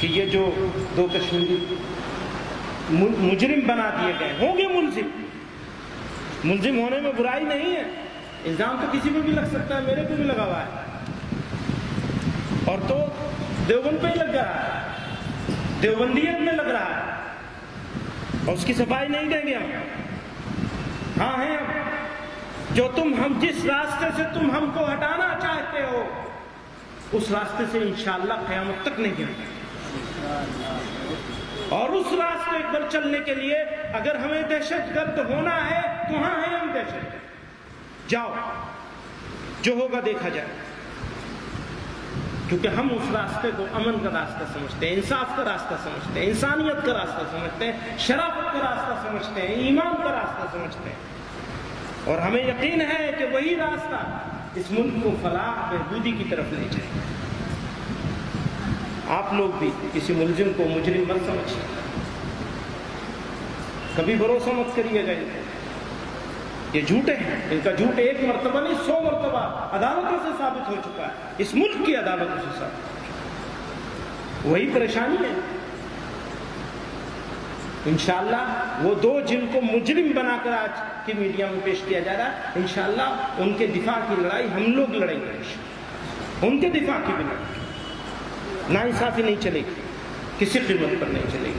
کہ یہ جو 2 کشمیری مجرم بنا دیے گئے ہوں گے ملزم ہونے میں برائی نہیں ہے، الزام تو کسی پہ بھی لگ سکتا ہے، میرے پہ بھی لگا ہوا ہے، اور تو دیوبند پہ ہی لگ رہا ہے، دیوبندیت میں لگ رہا ہے، اور اس کی صفائی نہیں دیں گے ہم۔ ہاں ہیں اب جو ہم جس راستے سے تم ہم کو ہٹانا چاہتے ہو اس راستے سے انشاءاللہ قیامت تک نہیں جانا، اور اس راستے پر چلنے کے لیے اگر ہمیں دہشت گرد ہونا ہے تو ہاں ہیں ہم دہشت گرد، جاؤ جو ہوگا دیکھا جائے، کیونکہ ہم اس راستے کو امن کا راستہ سمجھتے ہیں، انصاف کا راستہ سمجھتے ہیں، انسانیت کا راستہ سمجھتے ہیں، شرافت کا راستہ سمجھتے ہیں، ایمان کا راستہ سمجھتے ہیں، اور ہمیں یقین ہے کہ وہی راستہ اس ملک کو فلاح بہبودی کی طرف لے جائے گا۔ آپ لوگ بھی کسی ملزم کو مجرم مت سمجھیں، کبھی بھروسہ مت کریے گا، یہ جھوٹے ہیں، ان کا جھوٹ 1 مرتبہ نہیں 100 مرتبہ عدالتوں سے ثابت ہو چکا ہے، اس ملک کی عدالتوں سے ثابت ہو چکا ہے، وہی پریشانی ہے۔ انشاءاللہ وہ 2 جن کو مجرم بنا کر آج کی میڈیا میں پیش کیا جا رہا ہے، انشاءاللہ ان کے دفاع کی لڑائی ہم لوگ لڑیں گے، ان کے دفاع کی بنا ناانصافی نہیں چلے گی، کسی قیمت پر نہیں چلے گی۔